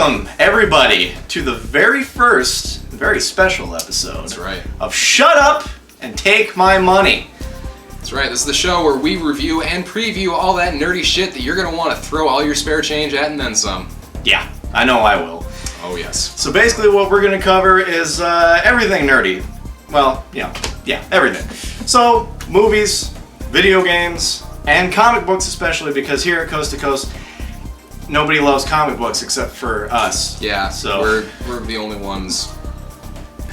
Welcome, everybody, to the very first, very special episode That's right. of Shut Up and Take My Money. That's right. This is the show where we review and preview all that nerdy shit that you're going to want to throw all your spare change at and then some. Yeah, I know I will. Oh, yes. So basically what we're going to cover is everything nerdy. Well, yeah, everything. So, movies, video games, and comic books especially, because here at Coast to Coast, nobody loves comic books except for us. Yeah, So we're the only ones.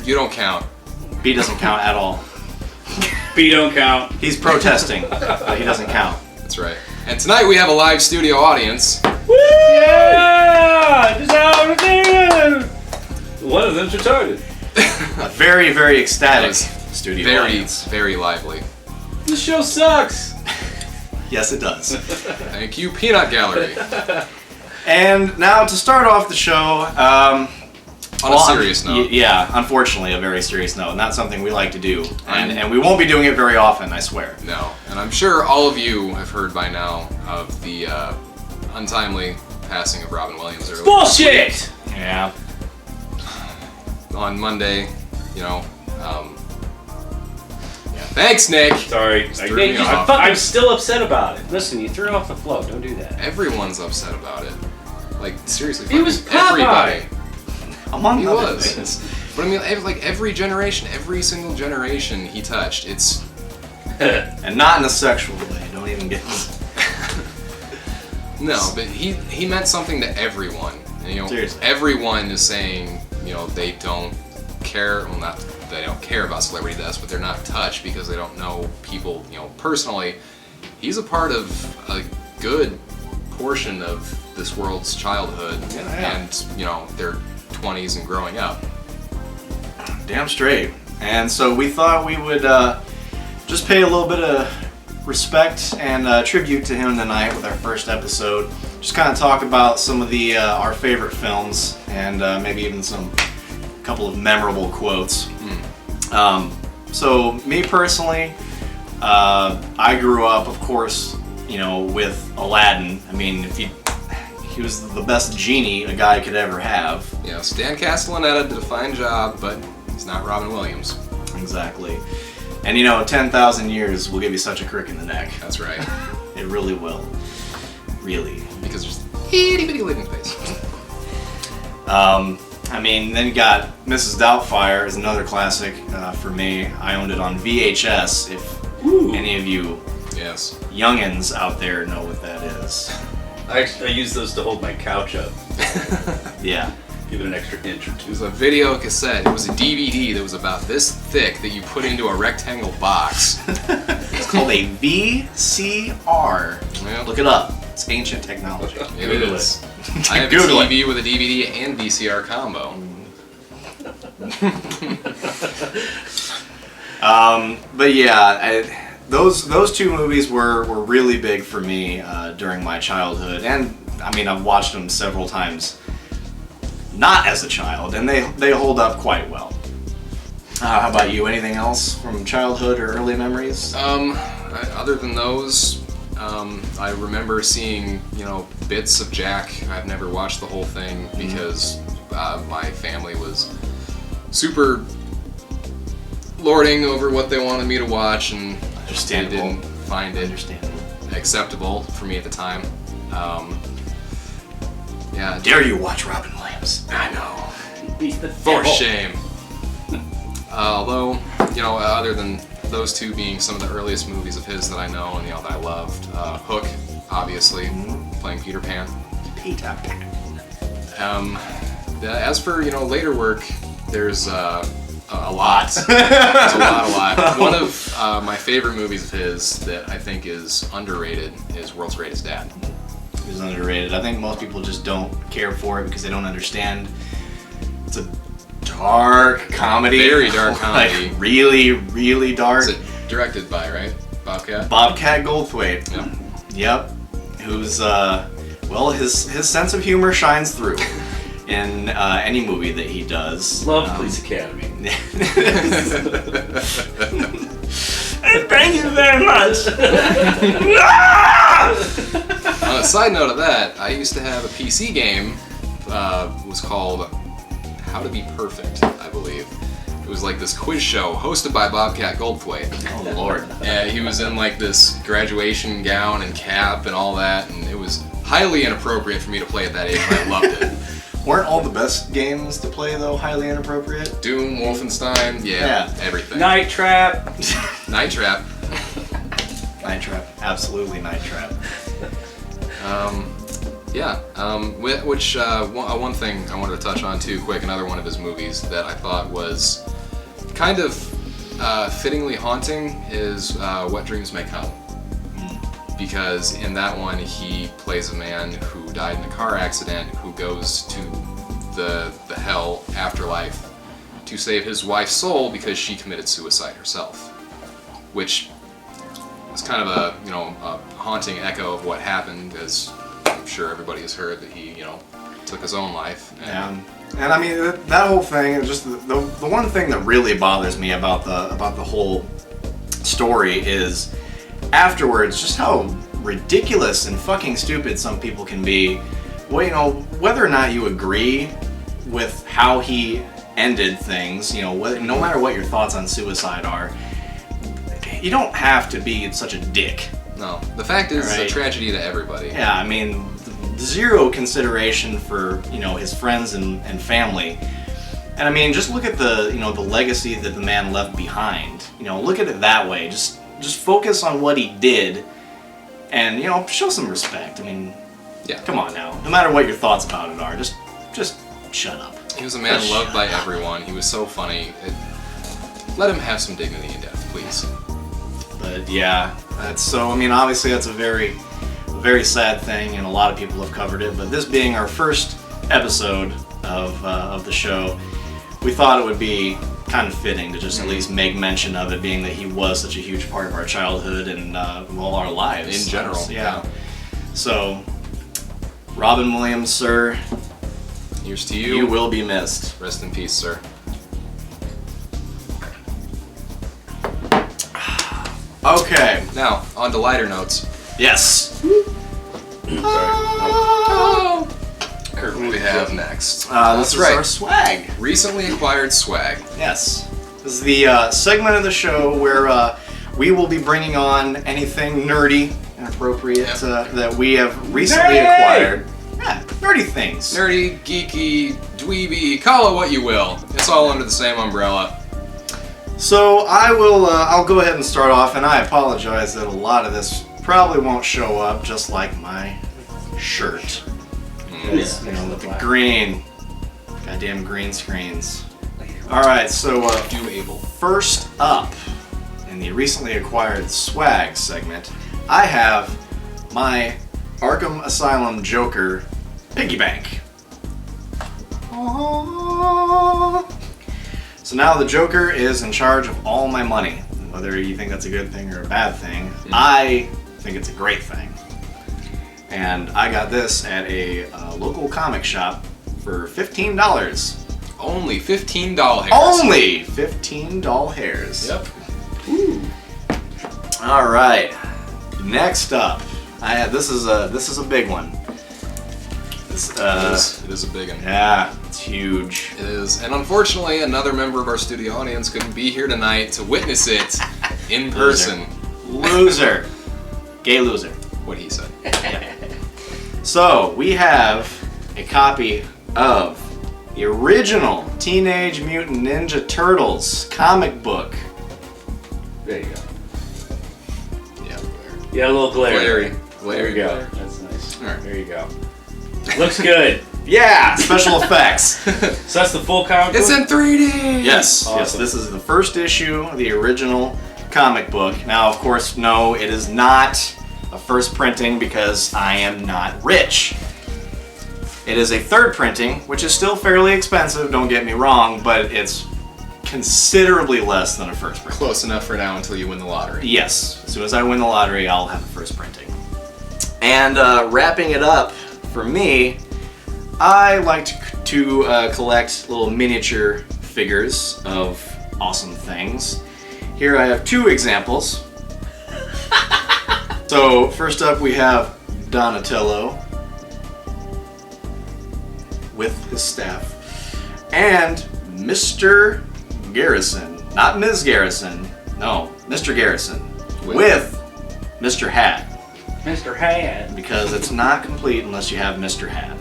You don't count. B doesn't count at all. B don't count. He's protesting, but he doesn't count. That's right. And tonight we have a live studio audience. Woo! Yeah! This is how it is. One of them's retarded. A very, very ecstatic That was studio Very, audience. very lively. This show sucks. Yes, it does. Thank you, Peanut Gallery. And now to start off the show, On a serious note. Yeah, unfortunately, a very serious note. Not something we like to do, and we won't be doing it very often, I swear. No. And I'm sure all of you have heard by now of the untimely passing of Robin Williams earlier. Bullshit! Yeah. On Monday, yeah. Thanks, Nick. Sorry. threw me off. I'm still upset about it. Listen, you threw off the flow. Don't do that. Everyone's upset about it. Like, seriously. He was fucking everybody. Among He other was. things. But I mean, every generation, every single generation he touched, it's... And not in a sexual way. Don't even get me. No, but he meant something to everyone. And, Seriously. everyone is saying, they don't care, well, not they don't care about celebrity deaths, but they're not touched because they don't know people, personally. He's a part of a good portion of this world's childhood and, their 20s and growing up. Damn straight. And so we thought we would just pay a little bit of respect and tribute to him tonight with our first episode. Just kind of talk about some of the our favorite films and maybe even some couple of memorable quotes. So me personally, I grew up, of course, with Aladdin. I mean, he was the best genie a guy could ever have. Stan Castellaneta did a fine job, but he's not Robin Williams. Exactly. And 10,000 years will give you such a crick in the neck. That's right. It really will. Really. Because there's itty bitty living space. Then you got Mrs. Doubtfire is another classic for me. I owned it on VHS, if any of you Yes. youngins out there know what that is. I use those to hold my couch up. Yeah. Give it an extra inch or It two. was a video cassette. It was a DVD that was about this thick that you put into a rectangle box. It's called a VCR. Well, Look it up. It's ancient technology. it Google is. I have a Google it. TV with a DVD and VCR combo. But yeah, those two movies were really big for me during my childhood, and I've watched them several times, not as a child, and they hold up quite well. How about you? Anything else from childhood or early memories? Other than those, I remember seeing, bits of Jack. I've never watched the whole thing because my family was super lording over what they wanted me to watch, and I Understandable. didn't find it Understandable. acceptable for me at the time. Yeah, Dare you watch Robin Williams? I know. He's the For devil. shame. Although, other than those two being some of the earliest movies of his that I know and that I loved, Hook, obviously, playing Peter Pan. Peter Pan. As for later work, there's a lot. There's a lot. One of my favorite movies of his that I think is underrated is World's Greatest Dad. It was underrated. I think most people just don't care for it because they don't understand. It's a dark comedy. Very dark comedy. Like, really, really dark. Is it directed by, right? Bobcat? Bobcat Goldthwait. Yep. Yep. Who's his sense of humor shines through in any movie that he does. Love Police Academy. Thank you very much. On a side note of that, I used to have a PC game was called How to Be Perfect, I believe. It was like this quiz show hosted by Bobcat Goldthwait. Oh Lord. And he was in like this graduation gown and cap and all that, and it was highly inappropriate for me to play at that age, but I loved it. Weren't all the best games to play though highly inappropriate? Doom, Wolfenstein, Yeah. everything. Night Trap. Night Trap. Night Trap, absolutely Night Trap. One thing I wanted to touch on too, quick, another one of his movies that I thought was kind of fittingly haunting is What Dreams May Come. Because in that one, he plays a man who died in a car accident who goes to the hell afterlife to save his wife's soul because she committed suicide herself. Which is kind of a haunting echo of what happened, as I'm sure everybody has heard that he took his own life. And I mean that whole thing is just the one thing that really bothers me about the whole story is afterwards just how ridiculous and fucking stupid some people can be. Well, whether or not you agree with how he ended things, no matter what your thoughts on suicide are, you don't have to be such a dick. No, the fact is, Right. it's a tragedy to everybody. Yeah, I mean, zero consideration for his friends and family. And I mean, just look at the the legacy that the man left behind. Look at it that way. Just focus on what he did, and show some respect. I mean, Yeah. come on now. No matter what your thoughts about it are, just shut up. He was a man Just loved shut by up. everyone. He was so funny. Let him have some dignity in death, please. But yeah, obviously that's a very, very sad thing, and a lot of people have covered it. But this being our first episode of the show, we thought it would be kind of fitting to just at least make mention of it, being that he was such a huge part of our childhood and all our lives In general, Yeah. So, Robin Williams, sir, Here's to you will be missed. Rest in peace, sir. Okay. Now, on to lighter notes. Yes. Kurt, what do we have next? This is our swag. Recently acquired swag. Yes. This is the segment of the show where we will be bringing on anything nerdy and appropriate that we have recently Nerdy! acquired. Yeah, nerdy things. Nerdy, geeky, dweeby, call it what you will. It's all under the same umbrella. So I'll go ahead and start off, and I apologize that a lot of this probably won't show up, just like my shirt. With the green, goddamn green screens. All right, so Do able. first up in the recently acquired swag segment, I have my Arkham Asylum Joker piggy bank. Aww. So now the Joker is in charge of all my money. Whether you think that's a good thing or a bad thing, I think it's a great thing. And I got this at a local comic shop for $15. Only $15 hairs. Only $15 hairs. Yep. All right. Next up, this is a big one. It is a big one. Yeah, it's huge. It is. And unfortunately, another member of our studio audience couldn't be here tonight to witness it in person. Loser. Gay loser. What he said. So we have a copy of the original Teenage Mutant Ninja Turtles comic book. There you go. Yeah. Yeah, a little glare. Glary. There you go. glare. That's nice. All right. There you go. Looks good. Yeah, special effects. So that's the full comic It's book? in 3D. Yes, Awesome. yes. This is the first issue of the original comic book. Now, of course, no, it is not a first printing because I am not rich. It is a third printing, which is still fairly expensive, don't get me wrong, but it's considerably less than a first printing. Close enough for now until you win the lottery. Yes, as soon as I win the lottery, I'll have a first printing. And wrapping it up, for me, I like to collect little miniature figures of awesome things. Here I have two examples. So first up we have Donatello. with his staff, and Mr. Garrison, not Ms. Garrison, no, Mr. Garrison, with Mr. Hat, Mr. Hat. because it's not complete unless you have Mr. Hat.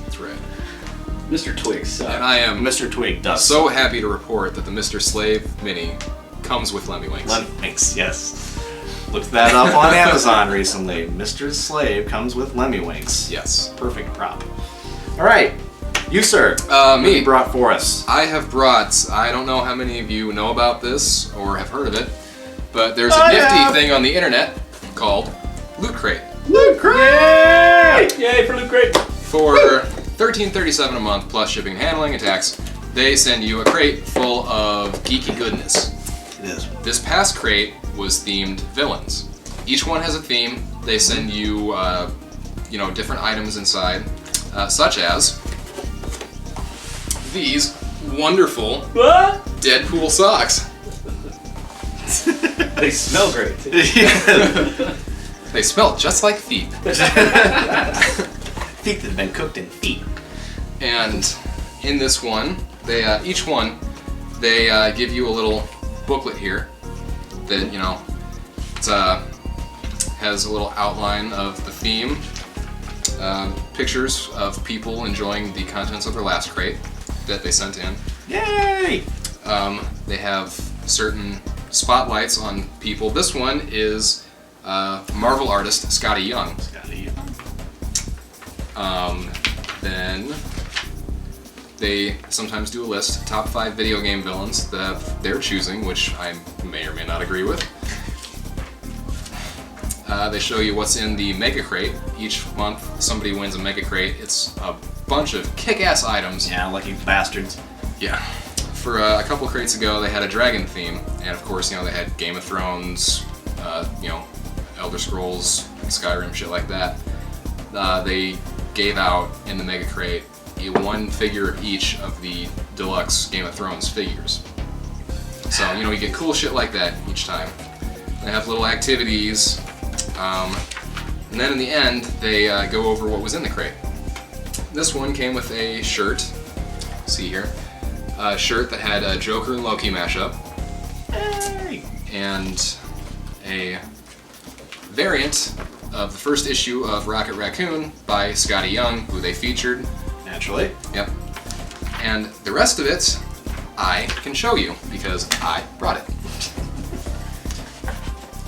That's right. Mr. Twix. And I am Mr. Twig does. so happy to report that the Mr. Slave Mini comes with Lemmy Winks. Lemmywinks, yes. Looked that up on Amazon recently. Mr. Slave comes with Lemmywinks. Yes. Perfect prop. All right, you sir. Me. What you brought for us? I have brought, I don't know how many of you know about this or have heard of it, but there's a I nifty have. thing on the internet called Loot Crate. Loot Crate! Yay for Loot Crate. For $13.37 a month plus shipping, handling, and tax, they send you a crate full of geeky goodness. It is. This past crate was themed villains. Each one has a theme. They send you, different items inside, such as these wonderful What? Deadpool socks. They smell great. They smell just like feet. Feet that have been cooked in feet. And in this one, they each one they give you a little booklet here that it's has a little outline of the theme, pictures of people enjoying the contents of their last crate that they sent in. Yay! They have certain spotlights on people. This one is Marvel artist Scotty Young. Scotty. Then they sometimes do a list, top 5 video game villains that they're choosing, which I may or may not agree with. They show you what's in the Mega Crate. Each month somebody wins a Mega Crate. It's a bunch of kick-ass items. Yeah, lucky bastards. Yeah. For a couple crates ago, they had a dragon theme, and of course, they had Game of Thrones, Elder Scrolls, Skyrim, shit like that. They gave out in the Mega Crate one figure of each of the deluxe Game of Thrones figures. So, you get cool shit like that each time. They have little activities, and then in the end, they go over what was in the crate. This one came with a shirt, see here, a shirt that had a Joker and Loki mashup, Hey! and a variant of the first issue of Rocket Raccoon by Scotty Young, who they featured. Naturally. Yep. And the rest of it, I can show you because I brought it.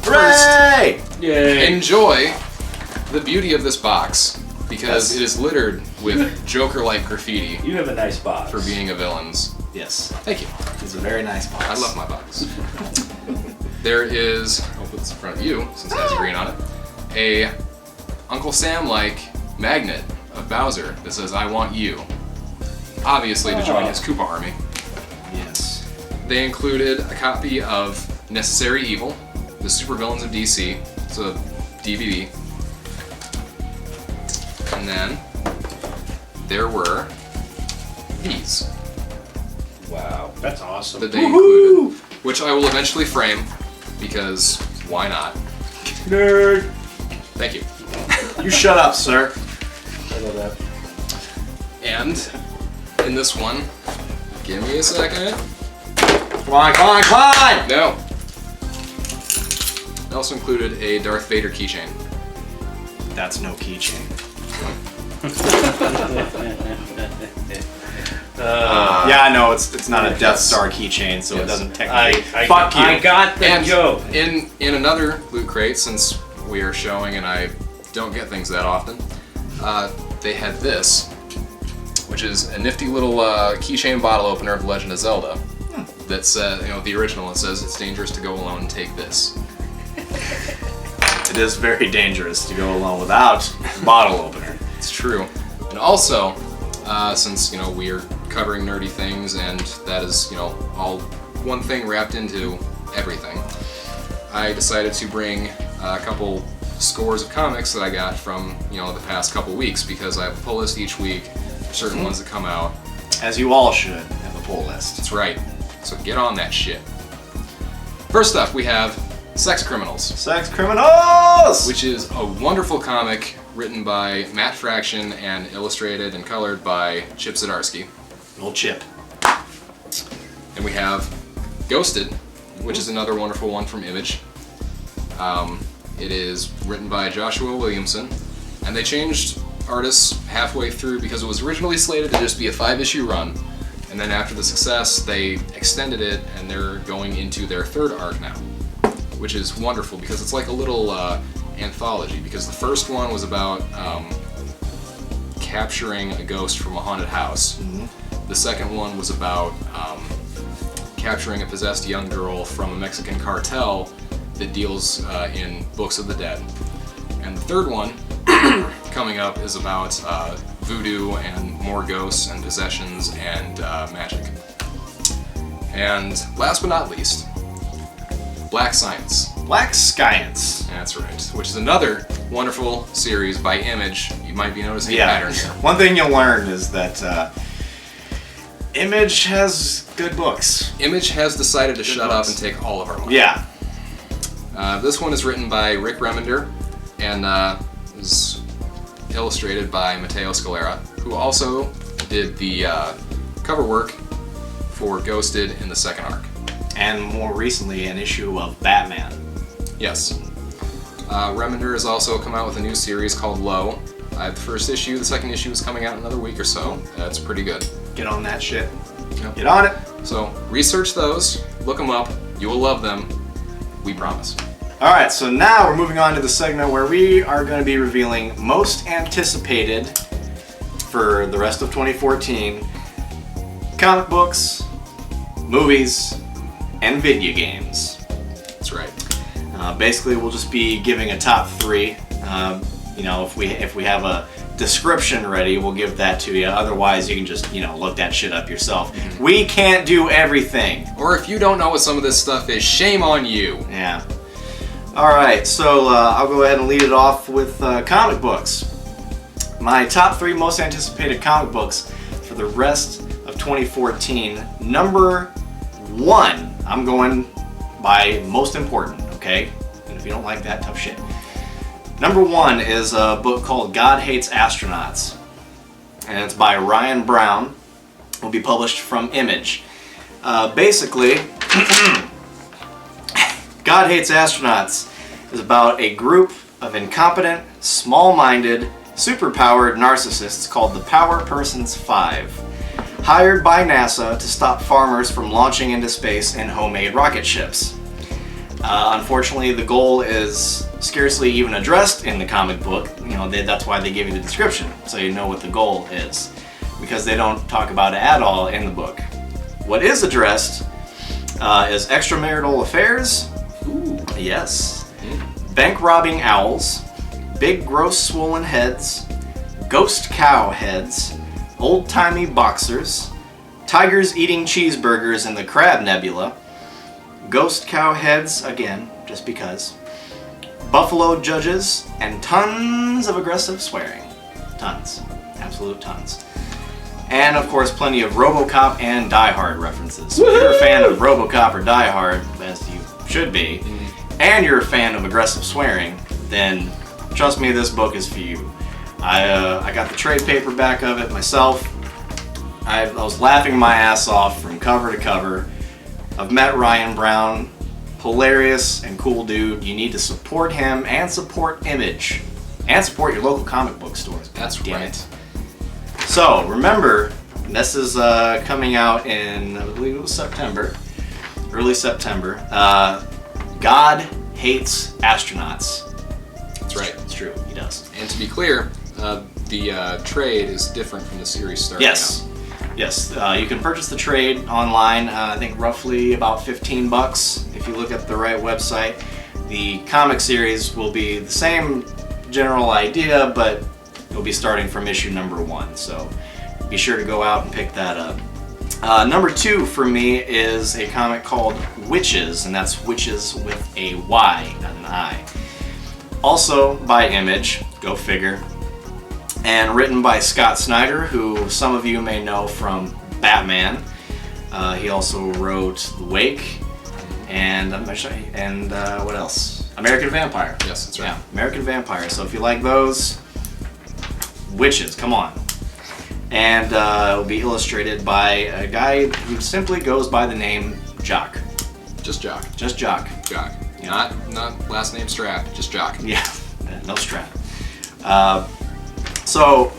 Hooray! Yay. Enjoy the beauty of this box because Yes. it is littered with Joker-like graffiti You have a nice box. for being a villain's. Yes, Thank you. it's a very nice box. I love my box. There is, I'll put this in front of you since it has green on it, a Uncle Sam-like magnet of Bowser that says, "I want you." Obviously to join his Koopa army. Yes. They included a copy of Necessary Evil, the Supervillains of DC. It's a DVD. And then there were these Wow, that's awesome. that they included, which I will eventually frame because why not? Nerd. Thank you. You shut up, sir. I love that. And in this one, give me a second. Come on, come on, come on! No. They also included a Darth Vader keychain. That's no keychain. Yeah, I know it's not a Death Star keychain, so it Yes. doesn't technically. I Fuck you. I got the And joke. in another loot crate, since we are showing and I don't get things that often, they had this, which is a nifty little keychain bottle opener of The Legend of Zelda. That says, the original. It says it's dangerous to go alone. Take this. It is very dangerous to go alone without a bottle opener. It's true. And also, since we are covering nerdy things, and that is all one thing wrapped into everything, I decided to bring a couple scores of comics that I got from the past couple weeks because I have a pull list each week for certain ones that come out. As you all should have a pull list. That's right. So get on that shit. First up, we have Sex Criminals, Sex criminals! which is a wonderful comic written by Matt Fraction and illustrated and colored by Chip Zdarsky. Old Chip. And we have Ghosted, which is another wonderful one from Image. It is written by Joshua Williamson, and they changed artists halfway through because it was originally slated to just be a 5-issue run, and then after the success they extended it and they're going into their 3rd arc now, which is wonderful because it's like a little anthology, because the first one was about capturing a ghost from a haunted house. The second one was about capturing a possessed young girl from a Mexican cartel that deals in books of the dead. And the third one coming up is about voodoo and more ghosts and possessions and magic. And last but not least, Black Science. Black Science. That's right. Which is another wonderful series by Image. You might be noticing a pattern here. One thing you'll learn is that Image has good books. Image has decided to shut up books. and take all of our money. Yeah. This one is written by Rick Remender and is illustrated by Matteo Scalera, who also did the cover work for Ghosted in the 2nd arc. And more recently, an issue of Batman. Yes. Remender has also come out with a new series called Low. I have the 1st issue, the 2nd issue is coming out in another week or so. That's pretty good. Get on that shit. Yep. Get on it. So research those, look them up, you will love them, we promise. All right, so now we're moving on to the segment where we are going to be revealing most anticipated for the rest of 2014 comic books, movies, and video games. That's right. Basically, we'll just be giving a top 3. If we have a description ready, we'll give that to you. Otherwise, you can just look that shit up yourself. We can't do everything. Or if you don't know what some of this stuff is, shame on you. Yeah. All right, so I'll go ahead and lead it off with comic books. My top 3 most anticipated comic books for the rest of 2014. Number 1, I'm going by most important, okay? And if you don't like that, tough shit. Number 1 is a book called God Hates Astronauts, and it's by Ryan Brown. It will be published from Image. Basically, God Hates Astronauts is about a group of incompetent, small-minded, superpowered narcissists called the Power Persons 5, hired by NASA to stop farmers from launching into space in homemade rocket ships. Unfortunately, the goal is scarcely even addressed in the comic book. That's why they give you the description, so you know what the goal is, because they don't talk about it at all in the book. What is addressed is extramarital affairs. Ooh, yes. Bank robbing owls, big gross swollen heads, ghost cow heads, old-timey boxers, tigers eating cheeseburgers in the Crab Nebula, ghost cow heads, again, just because, buffalo judges, and tons of aggressive swearing. Tons. Absolute tons. And, of course, plenty of RoboCop and Die Hard references. So if you're a fan of RoboCop or Die Hard, as you should be, and you're a fan of aggressive swearing, then trust me, this book is for you. I got the trade paperback of it myself. I was laughing my ass off from cover to cover. I've met Ryan Brown, hilarious and cool dude. You need to support him and support Image, and support your local comic book stores. That's Damn right. it. So remember, this is coming out in, I believe it was September, early September. God Hates Astronauts. That's right. It's true, he does. And to be clear, the trade is different from the series starting Yes. Yes, you can purchase the trade online, I think roughly about $15 if you look at the right website. The comic series will be the same general idea, but it'll be starting from issue number 1, so be sure to go out and pick that up. Number 2 for me is a comic called Witches, and that's Witches with a Y, not an I. Also by Image, go figure. And written by Scott Snyder, who some of you may know from Batman. He also wrote The Wake, and what else? American Vampire. Yes, that's right. Yeah, American Vampire. So if you like those, Witches, come on. And it will be illustrated by a guy who simply goes by the name Jock. Just Jock. Just Jock. Jock. Yeah. Not last name Strap, just Jock. Yeah, no strap. So,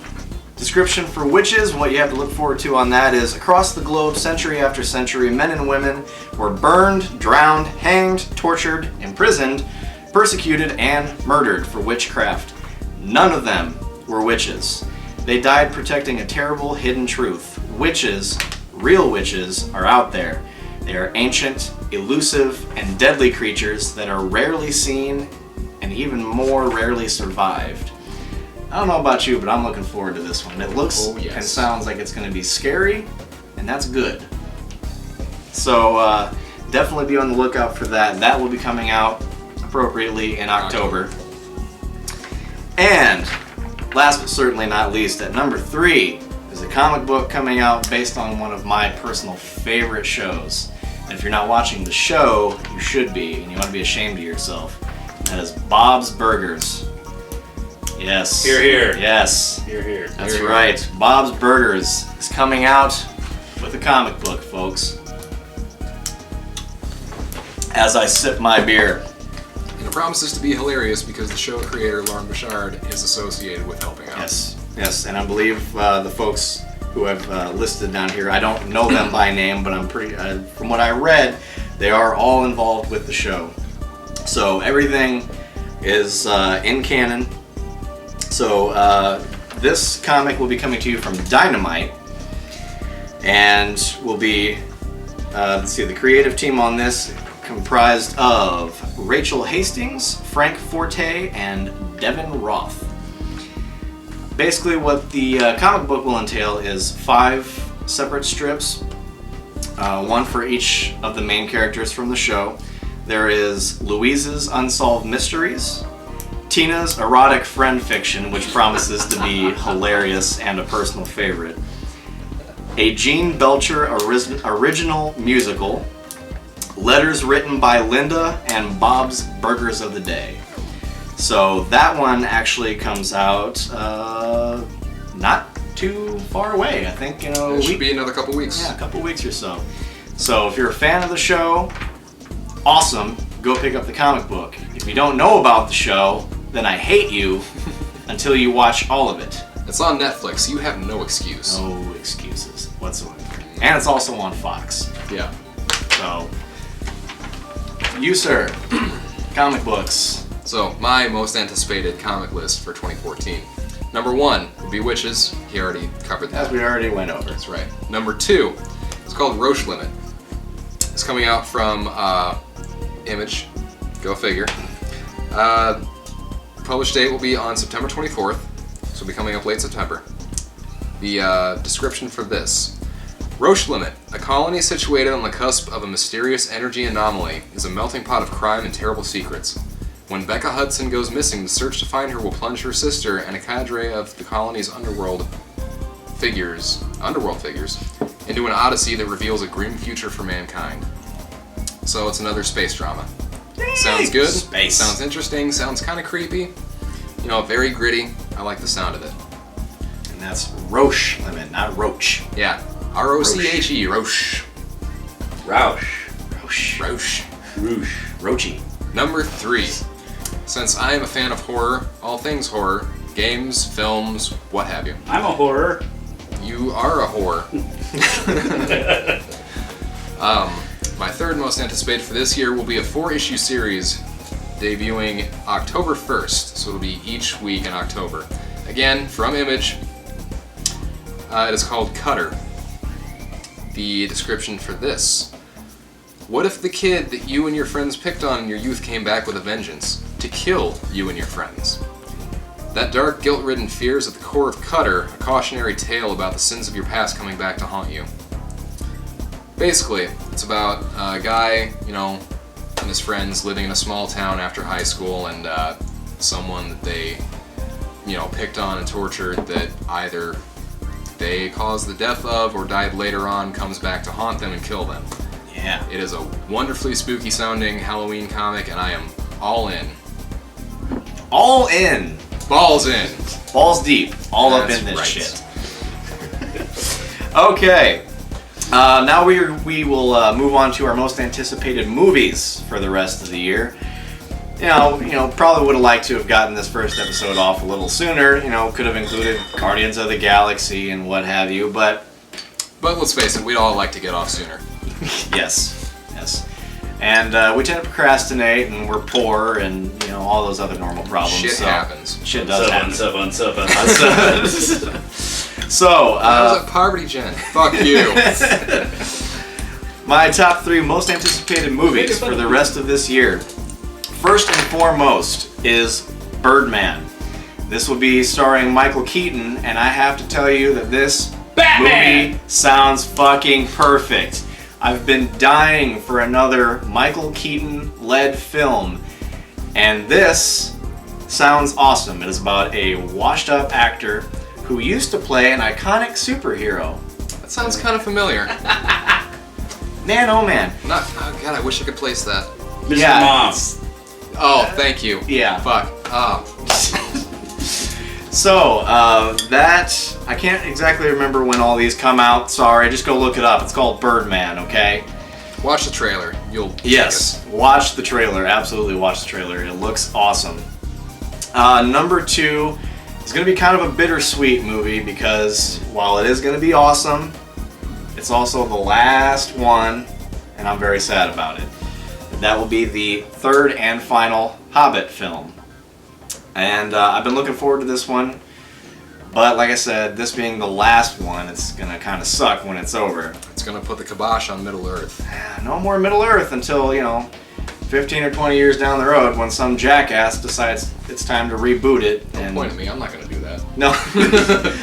description for witches, what you have to look forward to on that is across the globe, century after century, men and women were burned, drowned, hanged, tortured, imprisoned, persecuted, and murdered for witchcraft. None of them were witches. They died protecting a terrible hidden truth. Witches, real witches, are out there. They are ancient, elusive, and deadly creatures that are rarely seen and even more rarely survived. I don't know about you, but I'm looking forward to this one. It looks and sounds like it's going to be scary, and that's good. So definitely be on the lookout for that. That will be coming out appropriately in October. And last but certainly not least, at number 3 is a comic book coming out based on one of my personal favorite shows. And if you're not watching the show, you should be, and you want to be ashamed of yourself. That is Bob's Burgers. Yes. Hear, hear. Yes. Here, here. That's right. Bob's Burgers is coming out with a comic book, folks. As I sip my beer. And it promises to be hilarious because the show creator, Lauren Bouchard, is associated with helping out. Yes, and I believe the folks who have listed down here, I don't know them by name, but I'm pretty, from what I read, they are all involved with the show. So everything is in canon. So this comic will be coming to you from Dynamite, and will be, let's see, the creative team on this comprised of Rachel Hastings, Frank Forte, and Devin Roth. Basically what the comic book will entail is 5 separate strips, one for each of the main characters from the show. There is Louise's Unsolved Mysteries, Tina's Erotic Friend Fiction, which promises to be hilarious and a personal favorite, a Gene Belcher original musical, letters written by Linda, and Bob's Burgers of the Day. So that one actually comes out not too far away. I think, It should be another couple weeks. Yeah, a couple weeks or so. So if you're a fan of the show, awesome, go pick up the comic book. If you don't know about the show, then I hate you until you watch all of it. It's on Netflix. You have no excuse. No excuses whatsoever. And it's also on Fox. Yeah. So, you, sir, comic books. So, my most anticipated comic list for 2014. Number 1 would be Witches. He already covered that. As we already went over. That's right. Number 2, it's called Roche Limit. It's coming out from Image. Go figure. Published date will be on September 24th, so it'll be coming up late September. The description for this. Roche Limit, a colony situated on the cusp of a mysterious energy anomaly, is a melting pot of crime and terrible secrets. When Becca Hudson goes missing, the search to find her will plunge her sister and a cadre of the colony's underworld figures, into an odyssey that reveals a grim future for mankind. So it's another space drama. Sounds good. Space. Sounds interesting. Sounds kind of creepy. Very gritty. I like the sound of it. And that's Roche Limit, not Roach. Yeah. R-O-C-H-E. Roche. Roush. Roche. Roche. Roosh. Roachy. Number 3. Since I am a fan of horror, all things horror, games, films, what have you. I'm a horror. You are a whore. My third most anticipated for this year will be a 4-issue series debuting October 1st, so it'll be each week in October. Again, from Image. It is called Cutter. The description for this. What if the kid that you and your friends picked on in your youth came back with a vengeance to kill you and your friends? That dark, guilt-ridden fear is at the core of Cutter, a cautionary tale about the sins of your past coming back to haunt you. Basically, it's about a guy, and his friends living in a small town after high school, and someone that they, picked on and tortured that either they caused the death of or died later on comes back to haunt them and kill them. Yeah. It is a wonderfully spooky sounding Halloween comic, and I am all in. All in. Balls in. Balls deep, all up That's in this right. shit. Okay. Now we will move on to our most anticipated movies for the rest of the year. You know, probably would have liked to have gotten this first episode off a little sooner. You know, could have included Guardians of the Galaxy and what have you, but But let's face it, we'd all like to get off sooner. yes. And we tend to procrastinate, and we're poor, and you know all those other normal problems. Shit so happens. Shit does happen. Seven. So, I was at Poverty Gen. Fuck you. my top 3 most anticipated movies for the rest of this year. First and foremost is Birdman. This will be starring Michael Keaton, and I have to tell you that this Batman! movie sounds fucking perfect. I've been dying for another Michael Keaton-led film, and this sounds awesome. It is about a washed-up actor who used to play an iconic superhero. That sounds kind of familiar. Man, oh man. Oh god, I wish I could place that. Mr. Yeah, Mom. it's- Oh, thank you. Yeah. Fuck. Oh. So, that, I can't exactly remember when all these come out. Sorry, just go look it up. It's called Birdman, okay? Watch the trailer. You'll Yes, watch the trailer. Absolutely watch the trailer. It looks awesome. Number 2 is going to be kind of a bittersweet movie because while it is going to be awesome, it's also the last one, and I'm very sad about it. That will be the 3rd and final Hobbit film. And I've been looking forward to this one, but like I said, this being the last one, it's going to kind of suck when it's over. It's gonna put the kibosh on Middle Earth. No more Middle Earth until, 15 or 20 years down the road when some jackass decides it's time to reboot it. Don't point at me. I'm not gonna do that. No,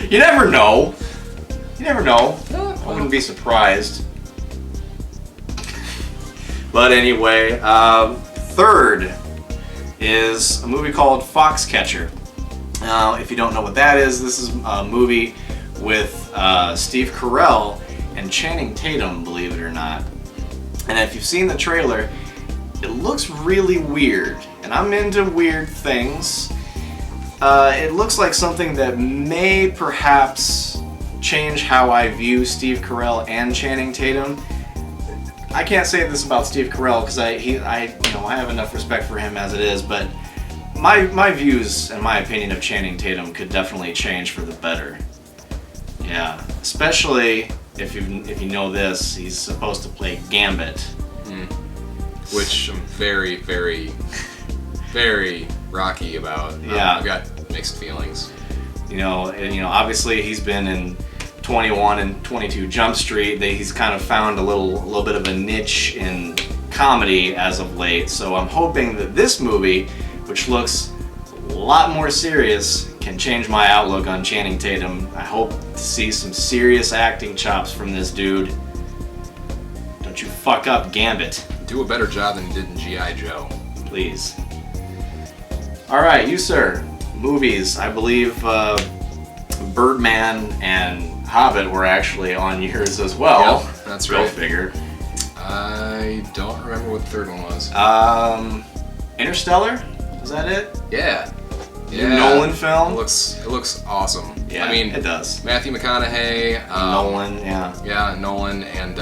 you never know. You never know. I wouldn't be surprised. But anyway, 3rd is a movie called Foxcatcher. Now, if you don't know what that is, this is a movie with Steve Carell and Channing Tatum, believe it or not. And if you've seen the trailer, it looks really weird. And I'm into weird things. It looks like something that may perhaps change how I view Steve Carell and Channing Tatum. I can't say this about Steve Carell because I have enough respect for him as it is, but my views and my opinion of Channing Tatum could definitely change for the better. Yeah, especially if you know this, he's supposed to play Gambit. Which I'm very, very, very rocky about. Yeah. I've got mixed feelings. Obviously he's been in 21 and 22 Jump Street. He's kind of found a little bit of a niche in comedy as of late. So I'm hoping that this movie, which looks a lot more serious, can change my outlook on Channing Tatum. I hope to see some serious acting chops from this dude. Don't you fuck up Gambit, Do a better job than he did in G.I. Joe. please. All right, you sir. Movies. I believe Birdman and Hobbit were actually on yours as well. Yep, that's Go right. figure. I don't remember what the third one was. Interstellar? Is that it? Yeah. New Nolan film? It looks awesome. Yeah, I mean, it does. Matthew McConaughey. Nolan, yeah. Yeah, Nolan and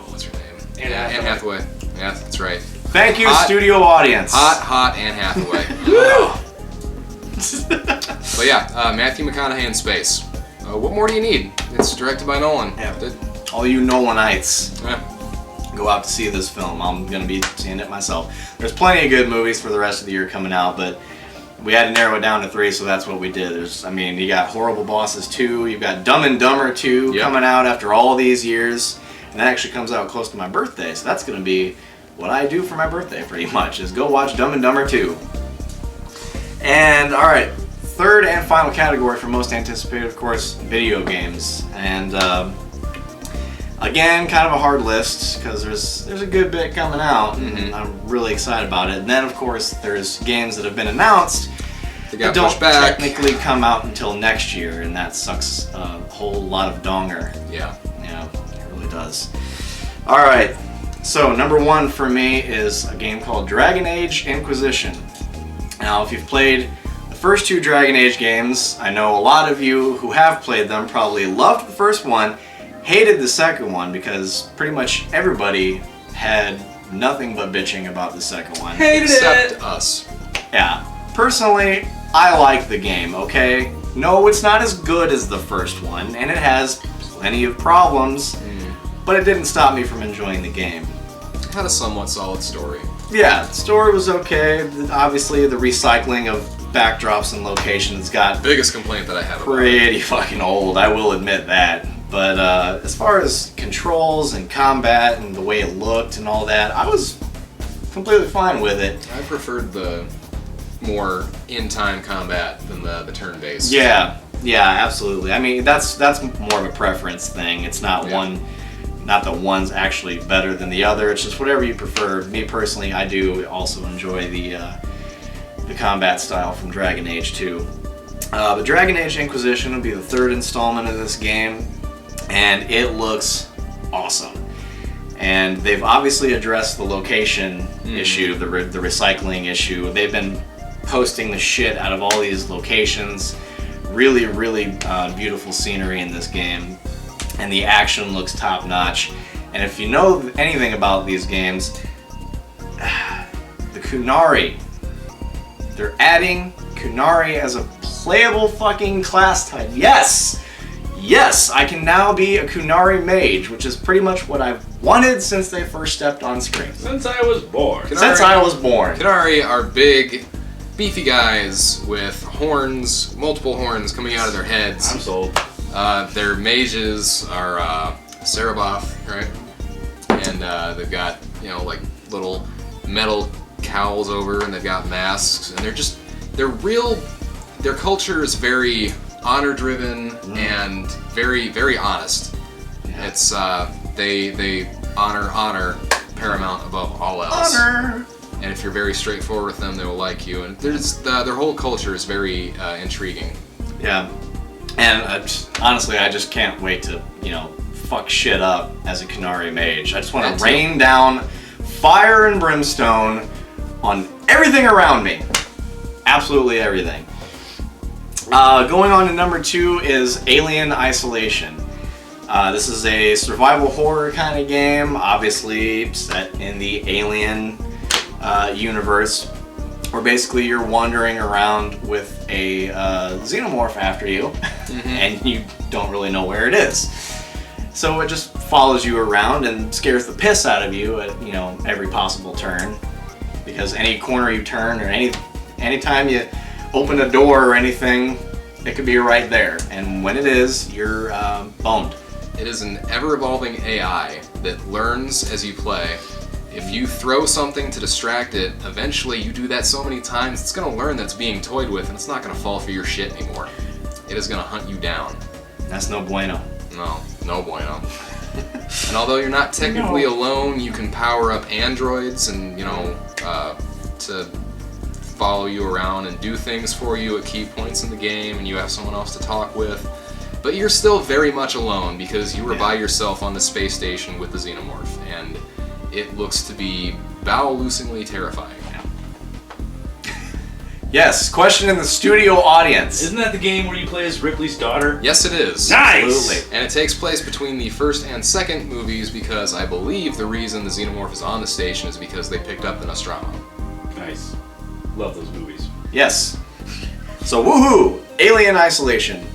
what's her name? Anne Hathaway. Yeah, that's right. Thank you, Hot- studio audience. Hot Anne Hathaway. But yeah, Matthew McConaughey in space. What more do you need? It's directed by Nolan. Yeah. All you Nolanites, Yeah. go out to see this film. I'm going to be seeing it myself. There's plenty of good movies for the rest of the year coming out, but we had to narrow it down to 3, so that's what we did. You got Horrible Bosses 2, you've got Dumb and Dumber 2 Yep. coming out after all these years, and that actually comes out close to my birthday, so that's going to be what I do for my birthday pretty much, is go watch Dumb and Dumber 2. And, alright, 3rd and final category for most anticipated, of course, video games. And, again, kind of a hard list because there's a good bit coming out, and I'm really excited about it. And then, of course, there's games that have been announced They that got don't pushed back. technically come out until next year, and that sucks a whole lot of donger. Yeah. Yeah, it really does. All right, so number 1 for me is a game called Dragon Age Inquisition. Now, if you've played the first 2 Dragon Age games, I know a lot of you who have played them probably loved the first one, hated the second one because pretty much everybody had nothing but bitching about the second one. Hated Except it. us. Yeah, personally, I like the game, okay? No, it's not as good as the first one, and it has plenty of problems, but it didn't stop me from enjoying the game. Had a somewhat solid story. Yeah, the story was okay. Obviously, the recycling of backdrops and locations got Biggest complaint that I have about it. pretty fucking old, I will admit that. But as far as controls and combat and the way it looked and all that, I was completely fine with it. I preferred the more in-time combat than the turn-based. Yeah, absolutely. I mean, that's more of a preference thing. It's not not that one's actually better than the other. It's just whatever you prefer. Me personally, I do also enjoy the combat style from Dragon Age 2. But Dragon Age Inquisition will be the 3rd installment of this game, and it looks awesome. And they've obviously addressed the location issue, the recycling issue. They've been posting the shit out of all these locations. Really, really beautiful scenery in this game. And the action looks top notch. And if you know anything about these games, the Kunari, they're adding Kunari as a playable fucking class type. Yes! Yes, I can now be a Kunari mage, which is pretty much what I've wanted since they first stepped on screen. Since I was born. Since I was born. Kunari are big, beefy guys with horns, multiple horns coming out of their heads. I'm sold. Their mages are Saraboth, right? And they've got, like little metal cowls over, and they've got masks, and their culture is very honor-driven and very, very honest. Yeah. It's they honor paramount above all else. Honor! And if you're very straightforward with them, they will like you. And their whole culture is very intriguing. Yeah. And honestly, I just can't wait to, fuck shit up as a Kunari mage. I just want That to too. rain down fire and brimstone on everything around me. Absolutely everything. Going on to number 2 is Alien Isolation. This is a survival horror kind of game, obviously set in the Alien universe, where basically you're wandering around with a xenomorph after you, and you don't really know where it is. So it just follows you around and scares the piss out of you at every possible turn, because any corner you turn or anytime you open a door or anything, it could be right there, and when it is, you're boned. It is an ever-evolving AI that learns as you play. If you throw something to distract it, eventually you do that so many times, it's going to learn that it's being toyed with, and it's not going to fall for your shit anymore. It is going to hunt you down. That's no bueno. No bueno. And although you're not technically alone, you can power up androids and, to follow you around and do things for you at key points in the game, and you have someone else to talk with. But you're still very much alone because you were by yourself on the space station with the xenomorph, and it looks to be bowel-loosingly terrifying. Yes, question in the studio audience. Isn't that the game where you play as Ripley's daughter? Yes, it is. Nice! Absolutely. And it takes place between the first and second movies because I believe the reason the xenomorph is on the station is because they picked up the Nostromo. Nice. Love those movies. Yes. So woohoo! Alien Isolation.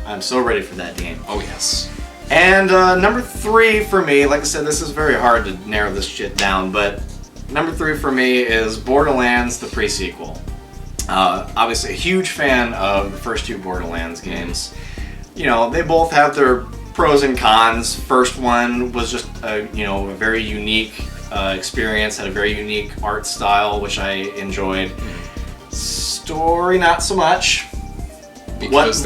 I'm so ready for that game. Oh, yes. And number 3 for me, like I said, this is very hard to narrow this shit down, but number 3 for me is Borderlands, the pre-sequel. Obviously a huge fan of the first 2 Borderlands games. They both have their pros and cons. First one was just a very unique experience, had a very unique art style, which I enjoyed. Story, not so much. Because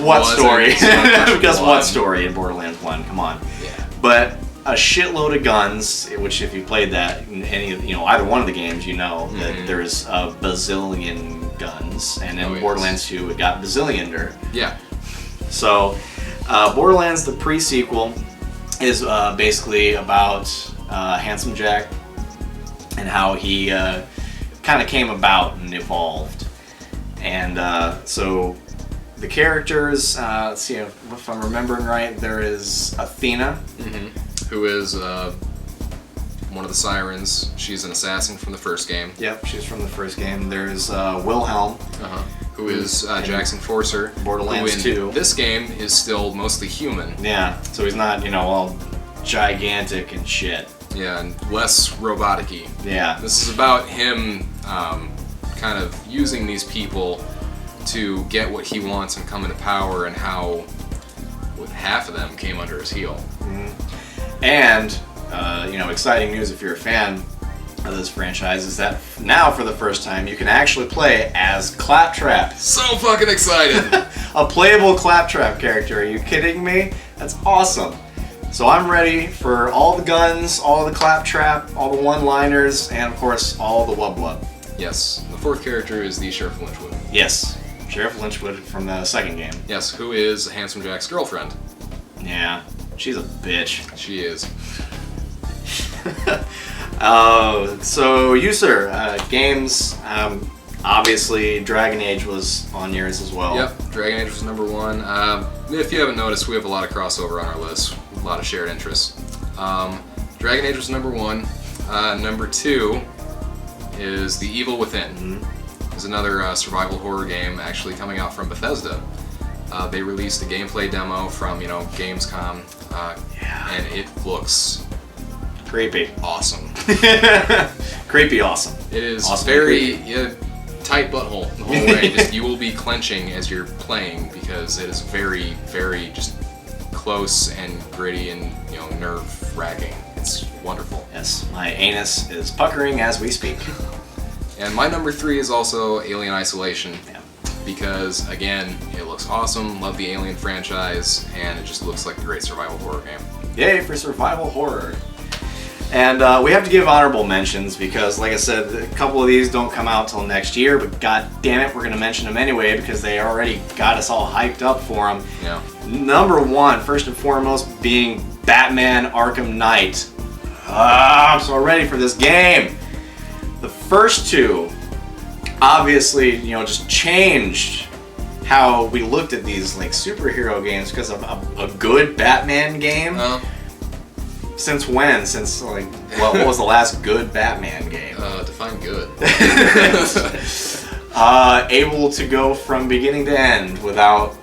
what story? Because what one. story in Borderlands 1? Come on. Yeah. But a shitload of guns, which if you played that in any either one of the games, that there's a bazillion guns, and in Borderlands 2 it got bazillioner. Yeah. So, Borderlands the pre-sequel is basically about Handsome Jack and how he kind of came about and evolved. And so the characters, let's see if I'm remembering right, there is Athena. Who is one of the Sirens. She's an assassin from the first game. Yep, she's from the first game. There's Wilhelm. Who is Jackson Forcer. Borderlands who in 2. this game is still mostly human. Yeah, so he's not, all gigantic and shit. Yeah, and less robotic-y. Yeah. This is about him kind of using these people to get what he wants and come into power, and how with half of them came under his heel. And, exciting news if you're a fan of this franchise is that now for the first time you can actually play as Claptrap. So fucking excited! A playable Claptrap character. Are you kidding me? That's awesome. So I'm ready for all the guns, all the Claptrap, all the one-liners, and of course all the wub-wub. Yes, the fourth character is the Sheriff of Lynchwood. Yes, Sheriff Lynchwood from the second game. Yes, who is Handsome Jack's girlfriend. Yeah, she's a bitch. She is. So you, sir, games, obviously Dragon Age was on yours as well. Yep, Dragon Age was number one. If you haven't noticed, we have a lot of crossover on our list, a lot of shared interests. Dragon Age was number one. Number two is The Evil Within. It's another survival horror game actually coming out from Bethesda. They released a gameplay demo from, Gamescom, and it looks Creepy. awesome. Creepy awesome. It is Awesome very tight butthole the whole way. Just, you will be clenching as you're playing because it is very, very just close and gritty and nerve-wracking. It's wonderful. Yes, my anus is puckering as we speak. And my number three is also Alien Isolation. Yeah. Because again, it looks awesome. Love the Alien franchise, and it just looks like a great survival horror game. Yay for survival horror. And we have to give honorable mentions because, like I said, a couple of these don't come out till next year, but god damn it, we're going to mention them anyway because they already got us all hyped up for them. Yeah. Number one, first and foremost, being Batman Arkham Knight. I'm so ready for this game. The first two, obviously, just changed how we looked at these superhero games because of a good Batman game. Since when? Since what was the last good Batman game? Define good. Able to go from beginning to end without,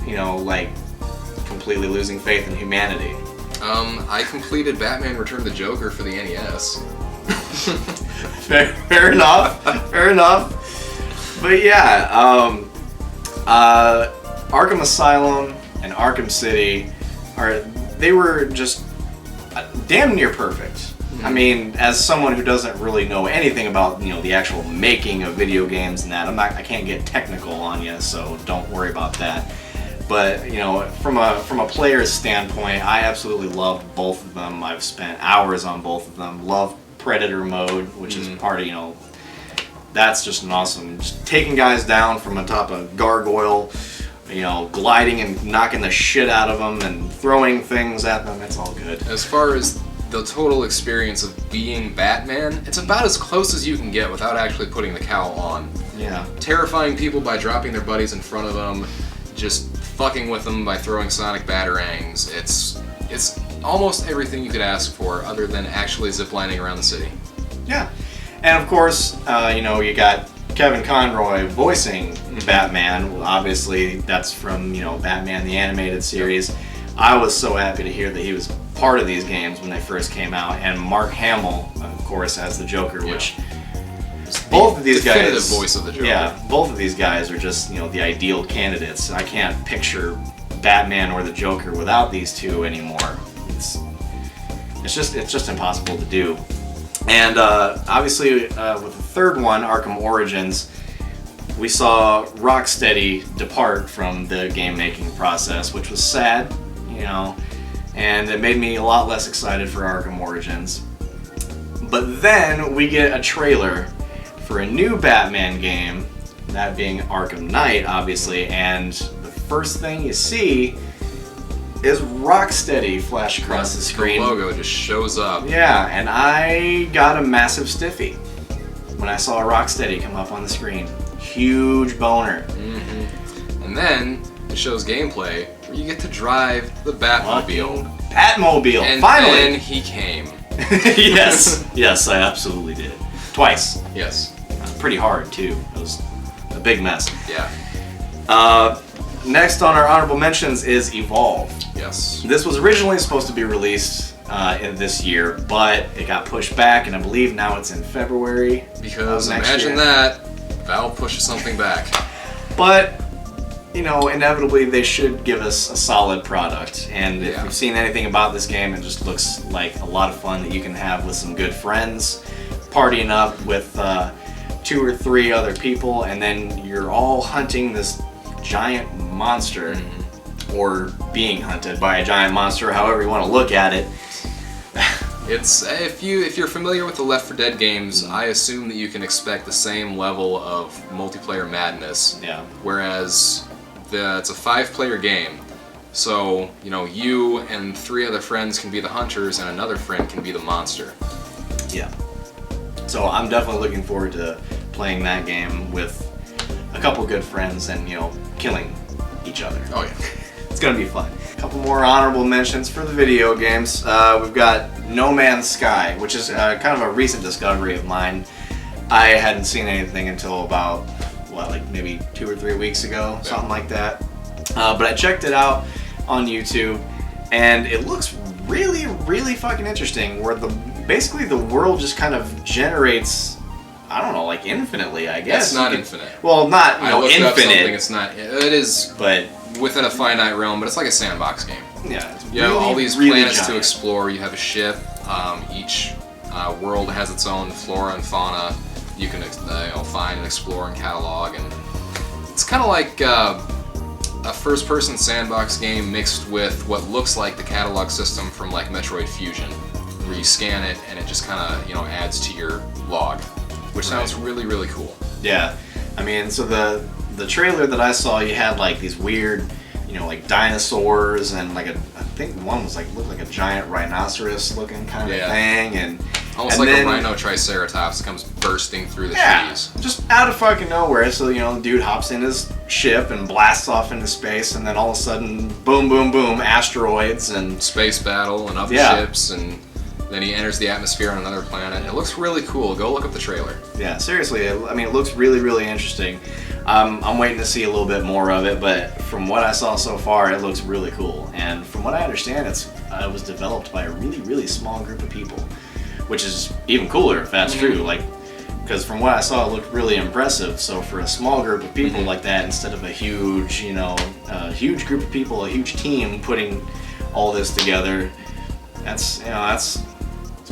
completely losing faith in humanity. I completed Batman Return of the Joker for the NES. Fair enough. Fair enough. But yeah, Arkham Asylum and Arkham City they were just damn near perfect. I mean, as someone who doesn't really know anything about the actual making of video games and that, I can't get technical on you, so don't worry about that. But from a player's standpoint, I absolutely loved both of them. I've spent hours on both of them. Love Predator mode, which is part of that's just an awesome, just taking guys down from atop a gargoyle, gliding and knocking the shit out of them and throwing things at them. It's all good. As far as the total experience of being Batman, it's about as close as you can get without actually putting the cowl on. Yeah. Terrifying people by dropping their buddies in front of them, just fucking with them by throwing sonic batarangs. It's almost everything you could ask for other than actually ziplining around the city. Yeah. And of course, you got Kevin Conroy voicing Batman. Well, obviously, that's from, Batman the Animated Series. I was so happy to hear that he was part of these games when they first came out. And Mark Hamill, of course, as the Joker, which both of these definitive guys... voice of the Joker. Yeah, both of these guys are just, the ideal candidates. I can't picture Batman or the Joker without these two anymore. It's just impossible to do. And obviously, with the third one, Arkham Origins, we saw Rocksteady depart from the game-making process, which was sad, and it made me a lot less excited for Arkham Origins. But then we get a trailer for a new Batman game, that being Arkham Knight, obviously, and the first thing you see is Rocksteady flash across the screen. The logo just shows up. Yeah, and I got a massive stiffy when I saw Rocksteady come up on the screen. Huge boner. And then it shows gameplay where you get to drive the Batmobile. Batmobile, And finally! then he came. Yes, I absolutely did. Twice. Yes. Pretty hard, too. It was a big mess. Yeah. Next on our honorable mentions is Evolve. Yes. This was originally supposed to be released in this year, but it got pushed back, and I believe now it's in February. Because of next imagine year. that, Valve pushes something back. But, you know, inevitably they should give us a solid product. And if Yeah. you've seen anything about this game, it just looks like a lot of fun that you can have with some good friends, partying up with 2 or 3 other people, and then you're all hunting this giant monster, or being hunted by a giant monster, however you want to look at it. It's if you're familiar with the Left 4 Dead games, I assume that you can expect the same level of multiplayer madness. Yeah. Whereas it's a 5-player game, so you know you and 3 other friends can be the hunters, and another friend can be the monster. Yeah. So I'm definitely looking forward to playing that game with a couple good friends and, you know, killing each other. Oh yeah. It's gonna be fun. A couple more honorable mentions for the video games. We've got No Man's Sky, which is kind of a recent discovery of mine. I hadn't seen anything until about, like maybe 2 or 3 weeks ago, something like that. But I checked it out on YouTube, and it looks really, really fucking interesting, where basically the world just kind of generates, I don't know, like infinitely, I guess. It's not infinite. Well, not, you I know, looked up something. infinite, It's not. It is but within a finite realm, but it's like a sandbox game. yeah, it's You have really, all these really planets giant. to explore. You have a ship. Each world has its own flora and fauna. You can find and explore and catalog, and it's kind of like a first-person sandbox game mixed with what looks like the catalog system from like Metroid Fusion, where you scan it and it just kind of adds to your log, which sounds really, really cool. Yeah, I mean, so the trailer that I saw, you had like these weird, like dinosaurs, and like I think one was like looked like a giant rhinoceros looking kind of Yeah. thing, and Almost and like then- a rhino triceratops comes bursting through the yeah, trees. just out of fucking nowhere. So the dude hops in his ship and blasts off into space, and then all of a sudden, boom, boom, boom, asteroids and Space battle and other Yeah. ships, and then he enters the atmosphere on another planet. It looks really cool. Go look up the trailer. yeah, seriously, it looks really, really interesting. I'm waiting to see a little bit more of it, but from what I saw so far, it looks really cool. And from what I understand, it was developed by a really, really small group of people, which is even cooler if that's true. Like, because from what I saw, it looked really impressive. So for a small group of people like that, instead of a huge, huge group of people, a huge team putting all this together, that's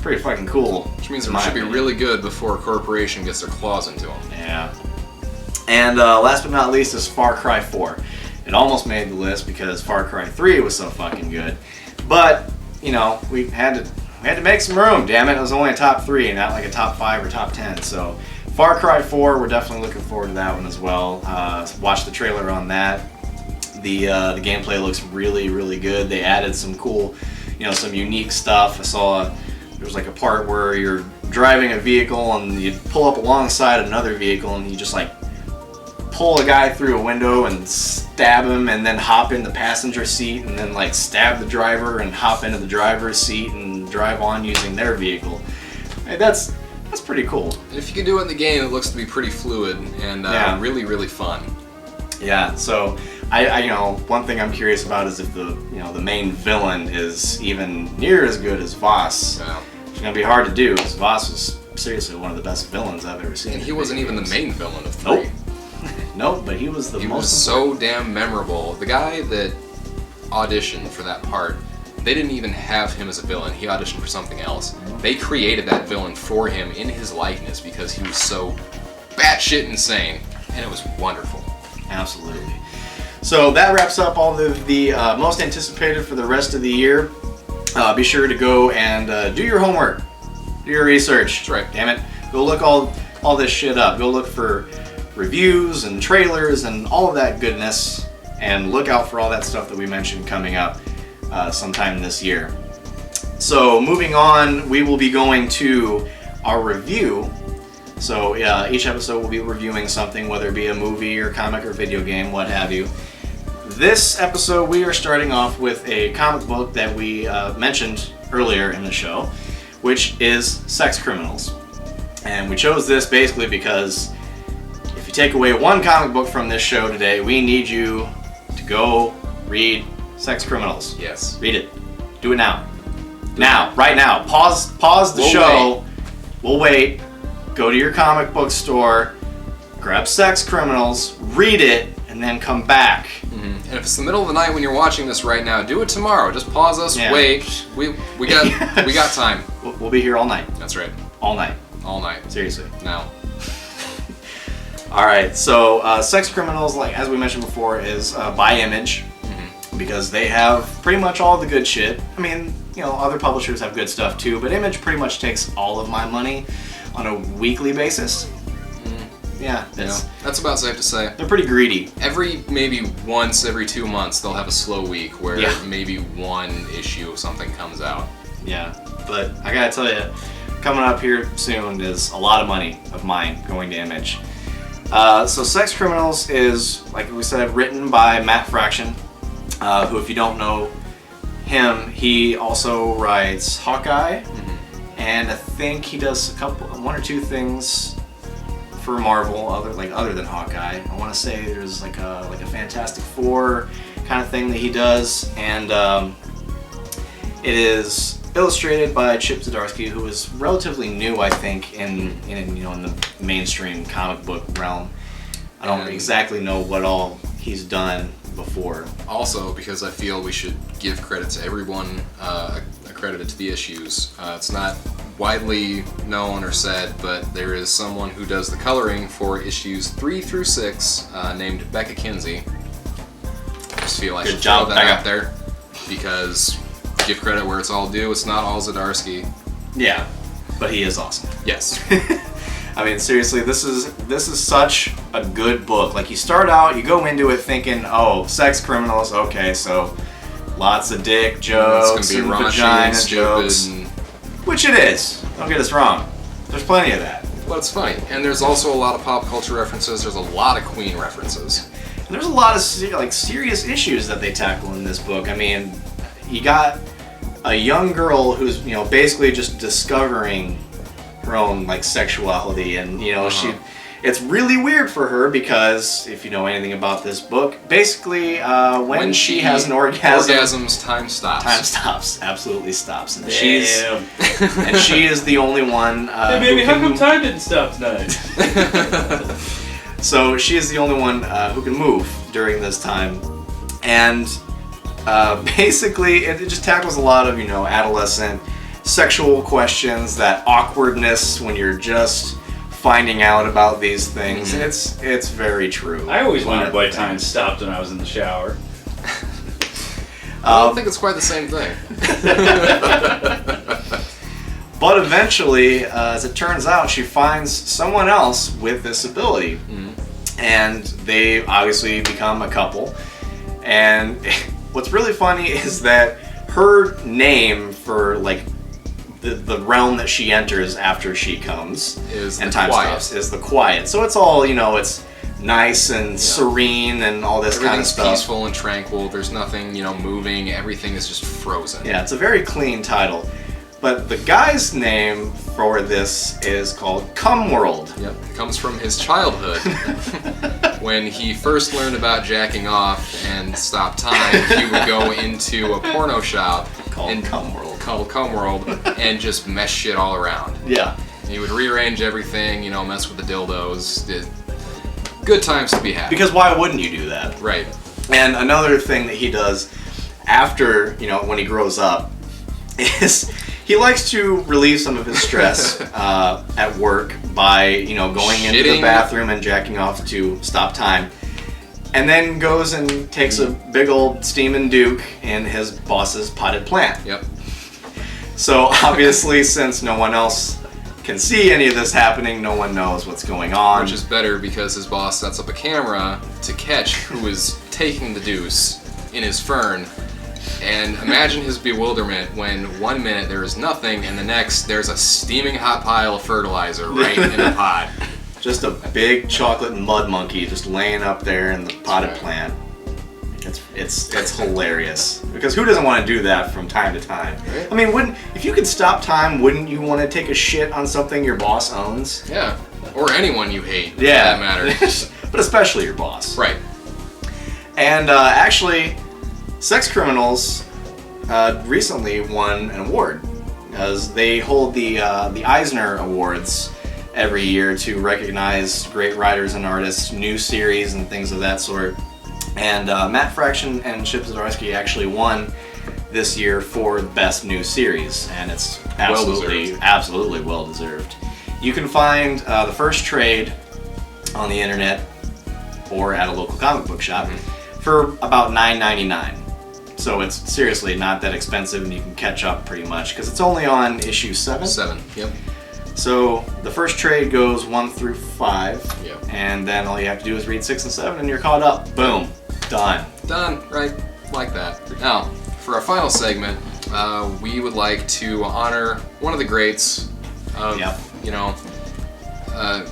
pretty fucking cool. Which means in it my should be opinion. really good before a corporation gets their claws into them. Yeah. And last but not least is Far Cry 4. It almost made the list because Far Cry 3 was so fucking good. But, we had to make some room, damn it. It was only a top 3 and not like a top 5 or top 10. So Far Cry 4, we're definitely looking forward to that one as well. Watch the trailer on that. The gameplay looks really, really good. They added some cool, some unique stuff. I saw there was like a part where you're driving a vehicle and you pull up alongside another vehicle and you just like pull a guy through a window and stab him, and then hop in the passenger seat, and then like stab the driver and hop into the driver's seat and drive on using their vehicle. Hey, that's pretty cool. And if you can do it in the game, it looks to be pretty fluid and Yeah. really, really fun. Yeah. So I one thing I'm curious about is if the main villain is even near as good as Voss. Yeah. It's gonna be hard to do because Voss was seriously one of the best villains I've ever seen. And in he wasn't video even the games. main villain of 3. Nope. Nope, but he was the He most was so damn memorable. The guy that auditioned for that part, they didn't even have him as a villain. He auditioned for something else. They created that villain for him in his likeness because he was so batshit insane, and it was wonderful. Absolutely. So that wraps up all the most anticipated for the rest of the year. Be sure to go and do your homework, do your research. That's right. Damn it. Go look all this shit up. Go look for reviews and trailers and all of that goodness, and look out for all that stuff that we mentioned coming up sometime this year. So moving on, we will be going to our review. So each episode will be reviewing something, whether it be a movie or comic or video game, what have you. This episode, we are starting off with a comic book that we mentioned earlier in the show, which is Sex Criminals. And we chose this basically because if you take away one comic book from this show today, we need you to go read Sex Criminals. Yes. Read it. Do it now. Now, right now. Pause the show. Wait. We'll wait. Go to your comic book store, grab Sex Criminals, read it, and then come back. And if it's the middle of the night when you're watching this right now, do it tomorrow. Just pause us, Yeah. wait. We got time. We'll be here all night. That's right. All night. All night. Seriously. Now. All right. So, Sex Criminals, like as we mentioned before, is by Image because they have pretty much all the good shit. I mean, other publishers have good stuff too, but Image pretty much takes all of my money on a weekly basis. Yeah, That's about safe to say. they're pretty greedy. Maybe once every 2 months, they'll have a slow week where Yeah. maybe one issue of something comes out. Yeah, but I gotta tell you, coming up here soon is a lot of money of mine going to Image. So Sex Criminals is, like we said, written by Matt Fraction, who, if you don't know him, he also writes Hawkeye, and I think he does one or two things for Marvel other than Hawkeye. I want to say there's like a Fantastic Four kind of thing that he does, and it is illustrated by Chip Zdarsky, who is relatively new, I think, in the mainstream comic book realm. I don't exactly know what all he's done before. Also, because I feel we should give credit to everyone accredited to the issues. It's not widely known or said, but there is someone who does the coloring for issues 3 through 6, named Becca Kinsey. I just feel I Good should job, throw that Becca. out there because give credit where it's all due. It's not all Zdarsky. Yeah, but he is awesome. Yes. I mean, seriously, this is such a good book. Like, you start out, you go into it thinking, oh, Sex Criminals, okay, so lots of dick jokes It's gonna and be raunchy vagina and stupid, jokes, which it is. Don't get us wrong. There's plenty of that. but it's funny. And there's also a lot of pop culture references. There's a lot of Queen references. And there's a lot of serious issues that they tackle in this book. I mean, you got a young girl who's basically just discovering her own sexuality, and it's really weird for her because if you know anything about this book, basically when she has an orgasm, orgasms, time stops. time stops, absolutely stops, and Damn. she is the only one. Hey baby, who how can come move. time didn't stop tonight? So she is the only one who can move during this time, and basically it just tackles a lot of adolescent sexual questions, that awkwardness when you're just finding out about these things. It's very true. I always wondered why But- time stopped when I was in the shower. I don't think it's quite the same thing. But eventually, as it turns out, she finds someone else with this ability, and they obviously become a couple. And what's really funny is that her name for the realm that she enters after she comes Is and the time Quiet. stops is the Quiet. So it's all it's nice and serene and all this kind of Everything's stuff. peaceful and tranquil. There's nothing, moving. Everything is just frozen. Yeah, it's a very clean title. But the guy's name for this is called Cum World. Yep. It comes from his childhood. When he first learned about jacking off and stop time, he would go into a porno shop Called Cum World. called Cum World and just mess shit all around. Yeah. He would rearrange everything, mess with the dildos. Good times to be had. Because why wouldn't you do that? Right. And another thing that he does after, when he grows up is he likes to relieve some of his stress at work by, going into the Shitting. bathroom and jacking off to stop time. And then goes and takes a big old steaming Duke in his boss's potted plant. Yep. So obviously, since no one else can see any of this happening, no one knows what's going on. Which is better because his boss sets up a camera to catch who is taking the deuce in his fern And imagine his bewilderment when 1 minute there is nothing and the next there's a steaming hot pile of fertilizer right in the pot. Just a big chocolate mud monkey just laying up there in the potted right. plant. It's hilarious because who doesn't want to do that from time to time? Right. I mean, if you could stop time, wouldn't you want to take a shit on something your boss owns? Yeah. Or anyone you hate, for Yeah, that matter. but especially your boss. Right. And actually, Sex Criminals recently won an award as they hold the Eisner Awards every year to recognize great writers and artists, new series and things of that sort. And Matt Fraction and Chip Zdarsky actually won this year for best new series, and it's absolutely well deserved. You can find the first trade on the internet or at a local comic book shop for about $9.99. So it's seriously not that expensive, and you can catch up pretty much because it's only on issue 7. 7. Yep. So the first trade goes 1 through 5, Yep. and then all you have to do is read 6 and 7, and you're caught up. Boom, done. Done. Right. Like that. Now, for our final segment, we would like to honor one of the greats of, Yep.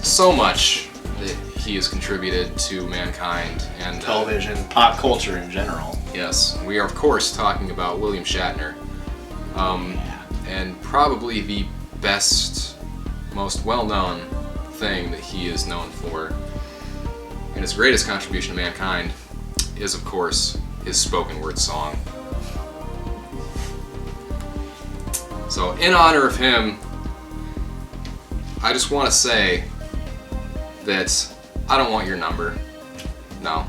so much that he has contributed to mankind and Television, pop culture in general. Yes, we are of course talking about William Shatner, and probably the best, most well-known thing that he is known for, and his greatest contribution to mankind is of course his spoken word song. So in honor of him, I just want to say that I don't want your number. No.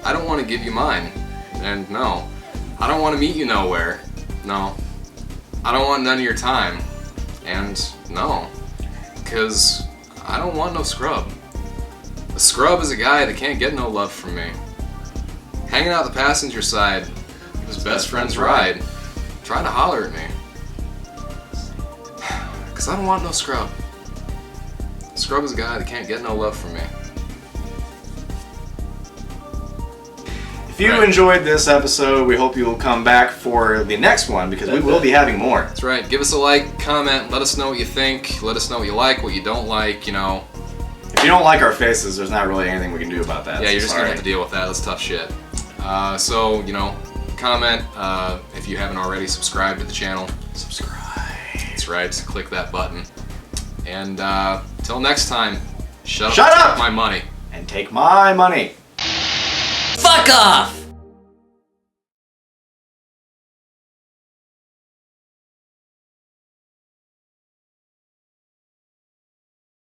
I don't want to give you mine. And no. I don't want to meet you nowhere. No. I don't want none of your time. And no. Because I don't want no scrub. A scrub is a guy that can't get no love from me. Hanging out the passenger side of his best friend's ride, trying to holler at me. Because I don't want no scrub. Scrub is a guy that can't get no love from me. If you Right. enjoyed this episode, we hope you will come back for the next one because we will be having more. That's right. Give us a like, comment, let us know what you think. Let us know what you like, what you don't like, If you don't like our faces, there's not really anything we can do about that. Yeah, so you're just sorry. gonna have to deal with that. That's tough shit. So, comment. If you haven't already, subscribe to the channel. Subscribe. That's right. Click that button. And till next time, shut Shut up! up! My money. And take my money. Fuck off!